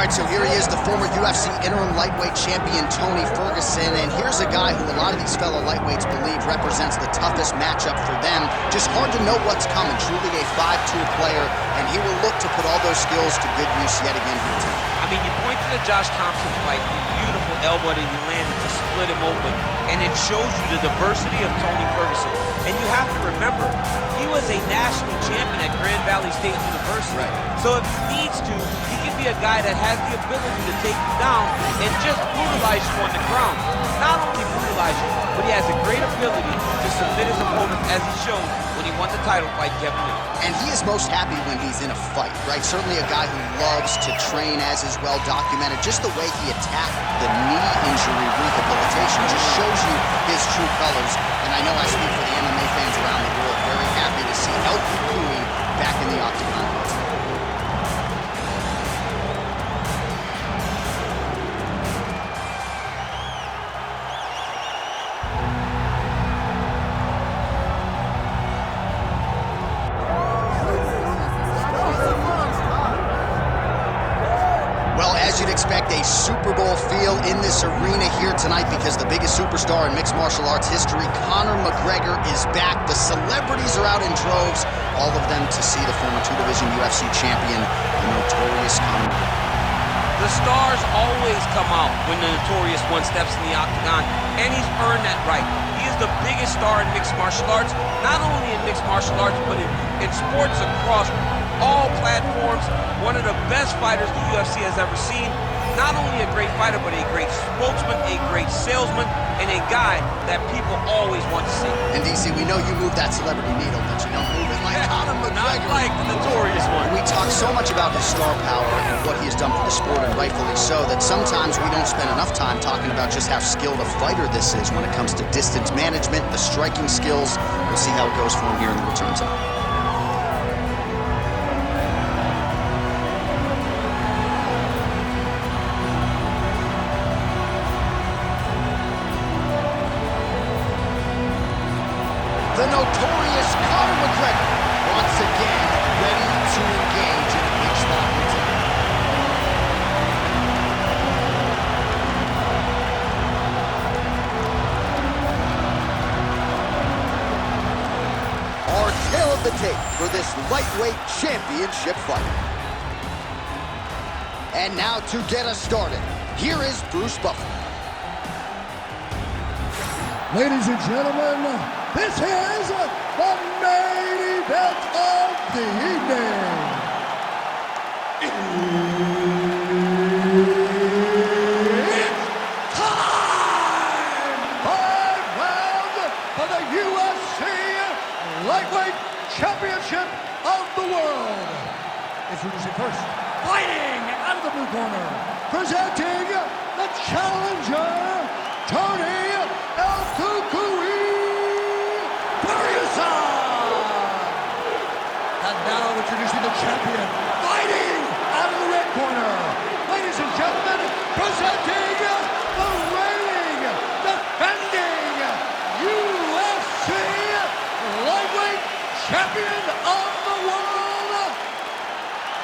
All right, so here he is, the former UFC interim lightweight champion, Tony Ferguson, and here's a guy who a lot of these fellow lightweights believe represents the toughest matchup for them. Just hard to know what's coming. Truly a 5-tool player, and he will look to put all those skills to good use yet again here tonight. I mean, you point to the Josh Thompson fight, the beautiful elbow that he landed to split him open, and it shows you the diversity of Tony Ferguson. And you have to remember, he was a national champion at Grand Valley State University. Right. So if he needs to, he can be a guy that has the ability to take you down and just brutalize you on the ground. Not only brutalize you, but he has a great ability to submit his opponent, as he showed when he won the title fight, Kevin Lee. And he is most happy when he's in a fight, right? Certainly a guy who loves to train, as is well documented. Just the way he attacked the knee injury rehabilitation just shows you his true colors. And I know I speak for the MMA fans around the world, very happy to see El Cucuy back in the octagon. As you'd expect, a Super Bowl feel in this arena here tonight because the biggest superstar in mixed martial arts history, Conor McGregor, is back. The celebrities are out in droves, all of them to see the former two-division UFC champion, the notorious Conor McGregor. The stars always come out when the notorious one steps in the octagon, and he's earned that right. He is the biggest star in mixed martial arts, not only in mixed martial arts, but in sports across all platforms. One of the best fighters the UFC has ever seen. Not only a great fighter, but a great spokesman, a great salesman, and a guy that people always want to see. And DC, we know you move that celebrity needle, but you don't move it like Conor McGregor. Not like the notorious one. We talk so much about his star power and what he has done for the sport, and rightfully so, that sometimes we don't spend enough time talking about just how skilled a fighter this is when it comes to distance management, the striking skills. We'll see how it goes for him here in the return tonight. The notorious Conor McGregor, once again, ready to engage in a big spot here tonight. Our tail of the tape for this lightweight championship fight. And now to get us started, here is Bruce Buffer. Ladies and gentlemen, this is the main event of the evening. It's time! 5 rounds for the UFC Lightweight Championship of the World. Introducing first, fighting out of the blue corner, presenting the challenger, Tony El Cucuy Ferguson! And now introducing the champion, fighting out of the red corner. Ladies and gentlemen, presenting the reigning, defending UFC Lightweight Champion of the World,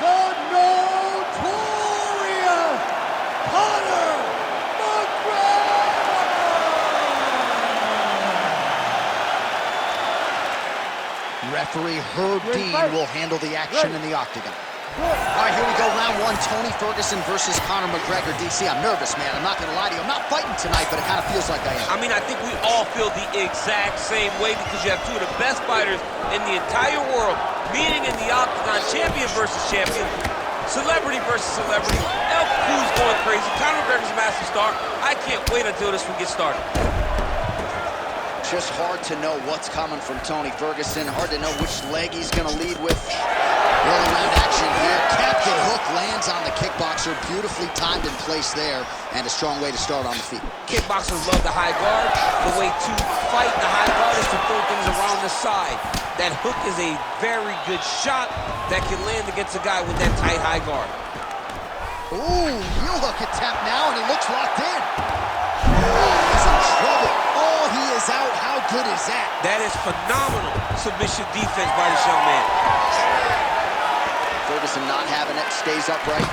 the notorious Conor McGregor! Referee Herb Dean will handle the action in the octagon. All right, here we go, round one, Tony Ferguson versus Conor McGregor. DC, I'm nervous, man. I'm not going to lie to you. I'm not fighting tonight, but it kind of feels like I am. I mean, I think we all feel the exact same way because you have two of the best fighters in the entire world meeting in the octagon, champion versus champion, celebrity versus celebrity. El Cucuy's going crazy. Conor McGregor's a massive star. I can't wait until this one gets started. Just hard to know what's coming from Tony Ferguson. Hard to know which leg he's going to lead with. Early round action here. Captain Hook lands on the kickboxer. Beautifully timed in place there. And a strong way to start on the feet. Kickboxers love the high guard. The way to fight the high guard is to throw things around the side. That hook is a very good shot that can land against a guy with that tight high guard. Ooh, heel hook attempt now, and it looks locked in. He's in trouble. Oh, he is out. How good is that? That is phenomenal submission defense by this young man. Ferguson not having it, stays upright.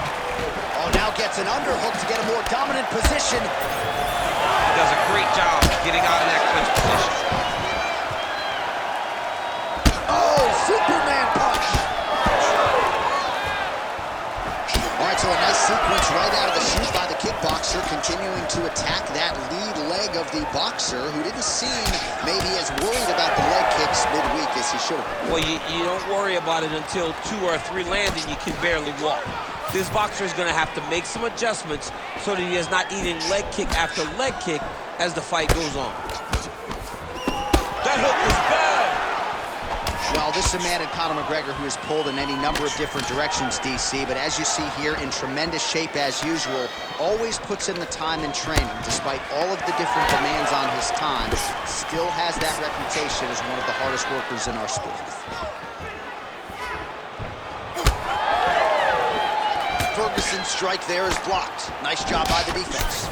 Oh, now gets an underhook to get a more dominant position. He does a great job getting out of that clinch position. Oh, Superman punch. All right, so a nice sequence right out of the chute by the kickboxer, continuing to attack that lead leg of the boxer, who didn't seem maybe as worried about the leg kicks midweek as he should have. Well, you don't worry about it until 2 or 3 land and you can barely walk. This boxer is going to have to make some adjustments so that he is not eating leg kick after leg kick as the fight goes on. That hook was bad. Well, this is a man in Conor McGregor who has pulled in any number of different directions, DC, but as you see here, in tremendous shape as usual, always puts in the time in training. Despite all of the different demands on his time, still has that reputation as one of the hardest workers in our sport. Ferguson's strike there is blocked. Nice job by the defense.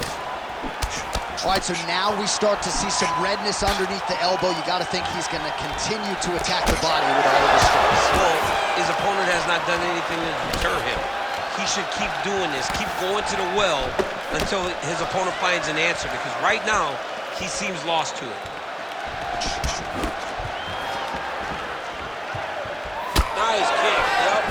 All right, so now we start to see some redness underneath the elbow. You got to think he's going to continue to attack the body with all of his strikes. Well, his opponent has not done anything to deter him. He should keep doing this, keep going to the well until his opponent finds an answer, because right now, he seems lost to it. Nice kick, yep.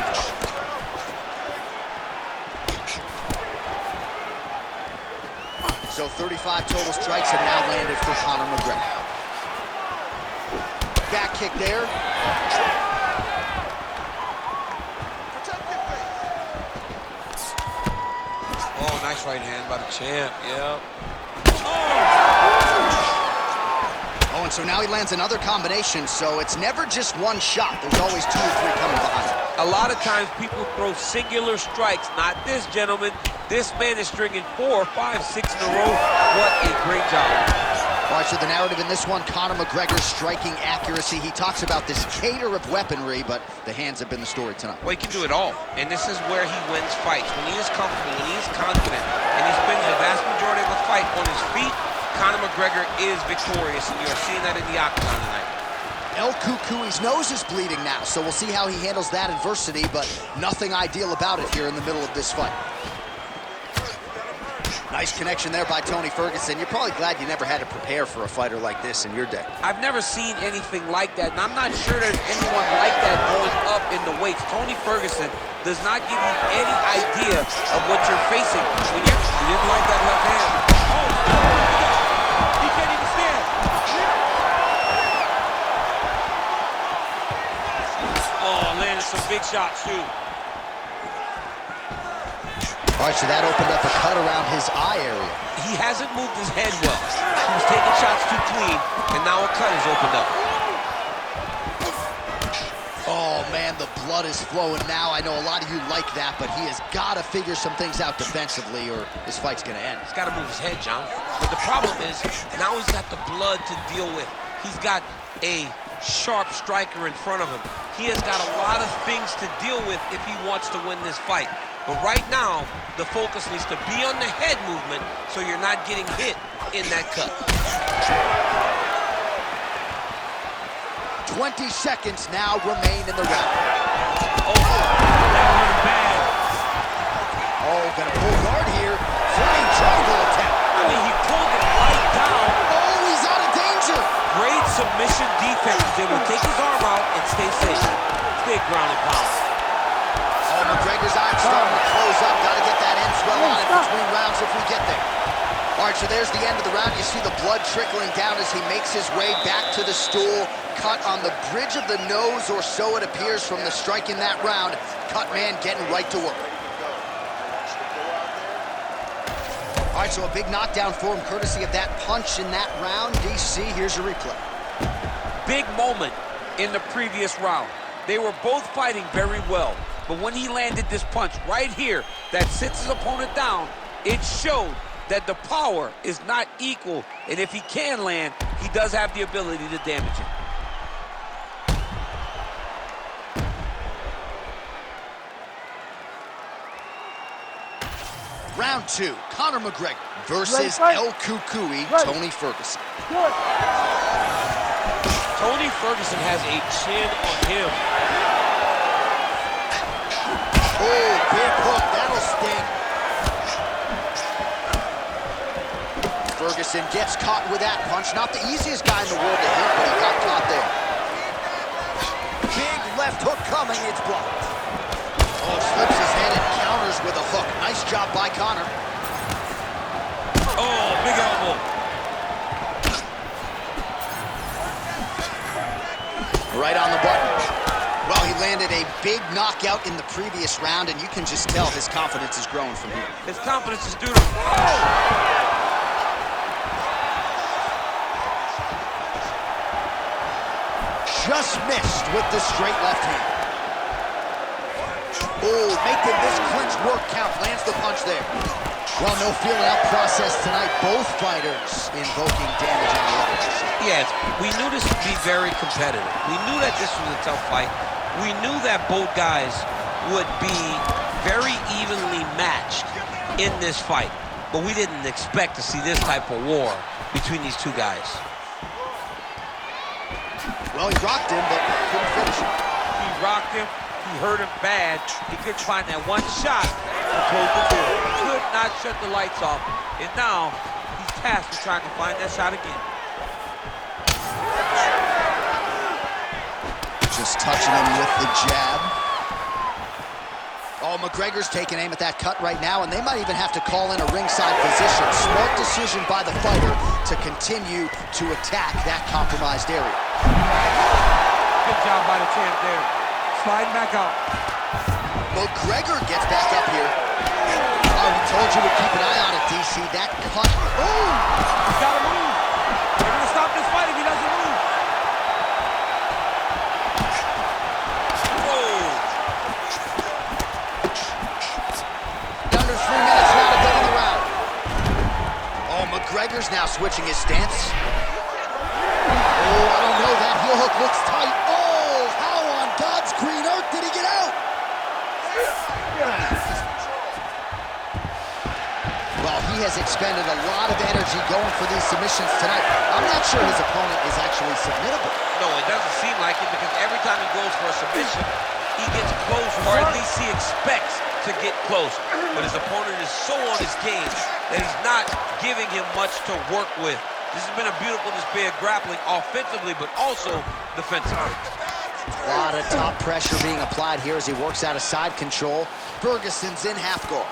So 35 total strikes have now landed for Conor McGregor. Back kick there. Oh, nice right hand by the champ, yeah. Oh, and so now he lands another combination, so it's never just one shot. There's always 2 or 3 coming behind. A lot of times people throw singular strikes. Not this gentleman. This man is stringing 4, 5, 6 in a row. What a great job. All right, so the narrative in this one, Conor McGregor's striking accuracy. He talks about this cater of weaponry, but the hands have been the story tonight. Well, he can do it all, and this is where he wins fights. When he is comfortable, when he is confident, and he spends the vast majority of the fight on his feet, Conor McGregor is victorious, and you're seeing that in the octagon tonight. El Cucuy's nose is bleeding now, so we'll see how he handles that adversity, but nothing ideal about it here in the middle of this fight. Nice connection there by Tony Ferguson. You're probably glad you never had to prepare for a fighter like this in your day. I've never seen anything like that, and I'm not sure there's anyone like that going up in the weights. Tony Ferguson does not give you any idea of what you're facing. When you didn't like that left hand. Oh, he can't even stand. Oh, landed some big shots, too. All right, so that opened up a cut around his eye area. He hasn't moved his head well. He was taking shots too clean, and now a cut has opened up. Oh, man, the blood is flowing now. I know a lot of you like that, but he has got to figure some things out defensively or this fight's going to end. He's got to move his head, John. But the problem is, now he's got the blood to deal with. He's got a sharp striker in front of him. He has got a lot of things to deal with if he wants to win this fight. But right now, the focus needs to be on the head movement so you're not getting hit in that cut. 20 seconds now remain in the round. Oh, that was bad. Oh, gonna pull guard here. Flying triangle attempt. I mean, he pulled it right down. Oh, he's out of danger. Great submission defense. He's able to take his arm out and stay safe. Big ground and pound. Oh, McGregor's eyes starting to close up. Got to get that in swell on it between rounds if we get there. All right, so there's the end of the round. You see the blood trickling down as he makes his way back to the stool. Cut on the bridge of the nose, or so it appears from the strike in that round. Cut man getting right to work. All right, so a big knockdown for him, courtesy of that punch in that round. DC, here's your replay. Big moment in the previous round. They were both fighting very well. But when he landed this punch right here that sits his opponent down, it showed that the power is not equal. And if he can land, he does have the ability to damage it. Round 2, Conor McGregor versus El Cucuy, Tony Ferguson. Tony Ferguson has a chin on him. Oh, big hook, that'll sting. Ferguson gets caught with that punch. Not the easiest guy in the world to hit, but he got caught there. Big left hook coming, it's blocked. Oh, slips his head and counters with a hook. Nice job by Conor. Oh, big elbow. Right on the button. Well, he landed a big knockout in the previous round, and you can just tell his confidence is growing from here. His confidence is due to... Oh! Just missed with the straight left hand. Oh, making this clinch work count. Lands the punch there. Well, no feeling out process tonight. Both fighters invoking damage on the other. Yes, we knew this would be very competitive. We knew that this was a tough fight. We knew that both guys would be very evenly matched in this fight. But we didn't expect to see this type of war between these two guys. Well, he rocked him, but couldn't finish him. He rocked him. He hurt him bad. He couldn't find that one shot to close the door. He could not shut the lights off. And now he's tasked with trying to find that shot again. Just touching him with the jab. Oh, McGregor's taking aim at that cut right now, and they might even have to call in a ringside physician. Smart decision by the fighter to continue to attack that compromised area. Good job by the champ there. Sliding back out. McGregor gets back up here. Oh, he told you to keep an eye on it, DC. That cut. Oh! He's got to move. They're going to stop this fight if he doesn't move. Under 3 minutes now to go in the round. Oh, McGregor's now switching his stance. Oh, I don't know. That heel hook looks tight. Oh, how on God's green earth did he get out? Well, he has expended a lot of energy going for these submissions tonight. I'm not sure his opponent is actually submittable. No, it doesn't seem like it, because every time he goes for a submission, he gets close, or at least he expects to get close. But his opponent is so on his game that he's not giving him much to work with. This has been a beautiful display of grappling offensively, but also defensively. A lot of top pressure being applied here as he works out of side control. Ferguson's in half guard.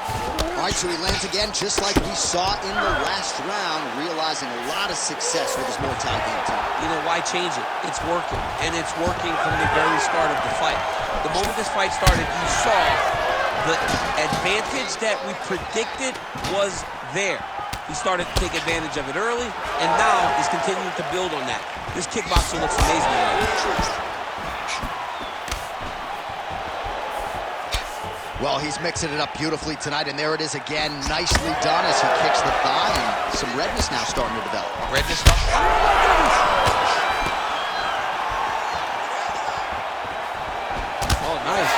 All right, so he lands again just like we saw in the last round, realizing a lot of success with his Muay Thai game team. You know, why change it? It's working, and it's working from the very start of the fight. The moment this fight started, you saw the advantage that we predicted was there. He started to take advantage of it early, and now he's continuing to build on that. This kickboxer looks amazing tonight. Well, he's mixing it up beautifully tonight, and there it is again. Nicely done as he kicks the thigh, and some redness now starting to develop. Redness. Oh, nice.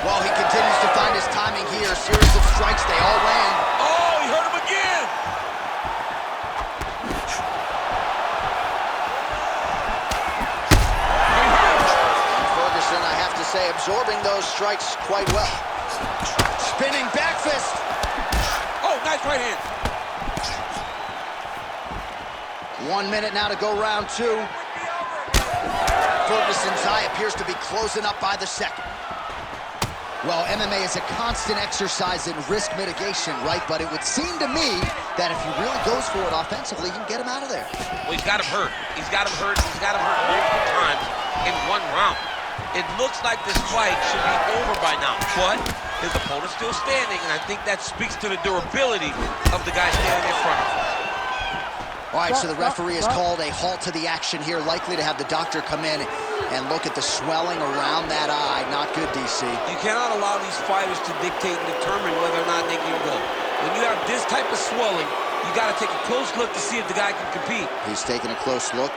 Well, he continues to find his timing here. A series of strikes, they all land. Oh, he hurt him again. Ferguson, I have to say, absorbing those strikes quite well. Spinning back fist. Oh, nice right hand. 1 minute now to go round two. Ferguson's eye appears to be closing up by the second. Well, MMA is a constant exercise in risk mitigation, right? But it would seem to me that if he really goes for it offensively, you can get him out of there. Well, he's got him hurt. He's got him hurt. He's got him hurt multiple times in one round. It looks like this fight should be over by now, but his opponent's still standing, and I think that speaks to the durability of the guy standing in front of him. All right, so the referee has called a halt to the action here, likely to have the doctor come in and look at the swelling around that eye. Not good, DC. You cannot allow these fighters to dictate and determine whether or not they can go. When you have this type of swelling, you got to take a close look to see if the guy can compete. He's taking a close look.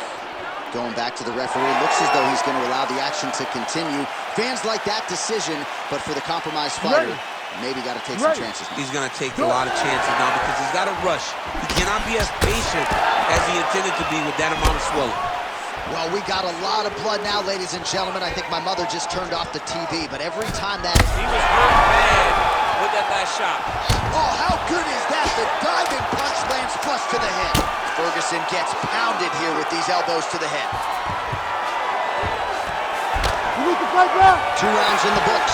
Going back to the referee, looks as though he's going to allow the action to continue. Fans like that decision, but for the compromised fighter, maybe got to take some chances. He's going to take a lot of chances now because he's got to rush. He cannot be as patient as he intended to be with that amount of swelling. Well, we got a lot of blood now, ladies and gentlemen. I think my mother just turned off the TV, but every time that... He was hurt bad with that last shot. Oh, how good is that? The diving punch lands flush to the head. Ferguson gets pounded here with these elbows to the head. You need to fight back. 2 rounds in the books.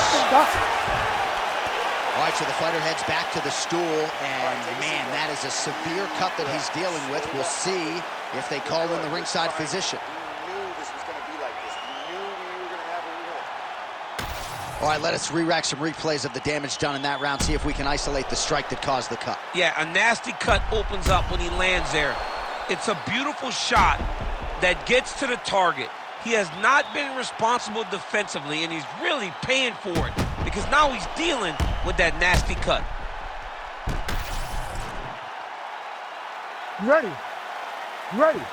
All right, so the fighter heads back to the stool, and man, that is a severe cut that he's dealing with. We'll see if they call in the ringside physician. All right, let us re-rack some replays of the damage done in that round, see if we can isolate the strike that caused the cut. Yeah, a nasty cut opens up when he lands there. It's a beautiful shot that gets to the target. He has not been responsible defensively, and he's really paying for it because now he's dealing with that nasty cut. Ready? Ready?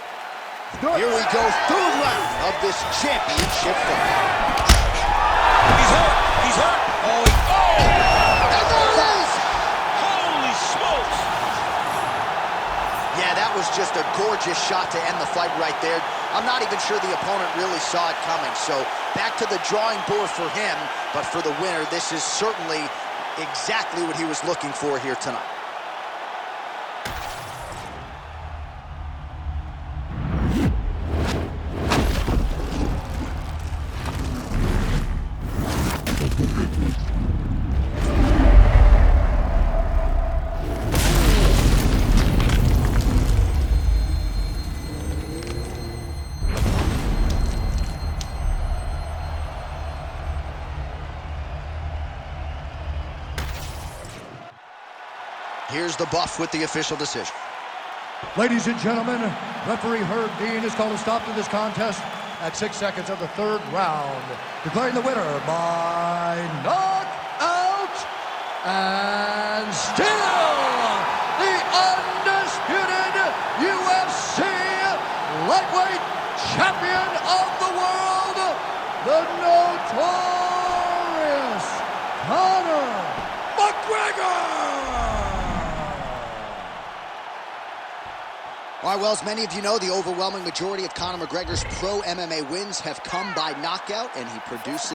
Here we go, 3rd round of this championship fight. He's hurt. He's hurt. Oh, And there it is! holy smokes. Yeah, that was just a gorgeous shot to end the fight right there. I'm not even sure the opponent really saw it coming. So back to the drawing board for him, but for the winner, this is certainly exactly what he was looking for here tonight. Here's the buff with the official decision. Ladies and gentlemen, referee Herb Dean has called a stop to this contest at 6 seconds of the 3rd round, declaring the winner by knockout and still the undisputed UFC lightweight champion of the world, the notorious Conor McGregor! All right, well, as many of you know, the overwhelming majority of Conor McGregor's pro MMA wins have come by knockout, and he produces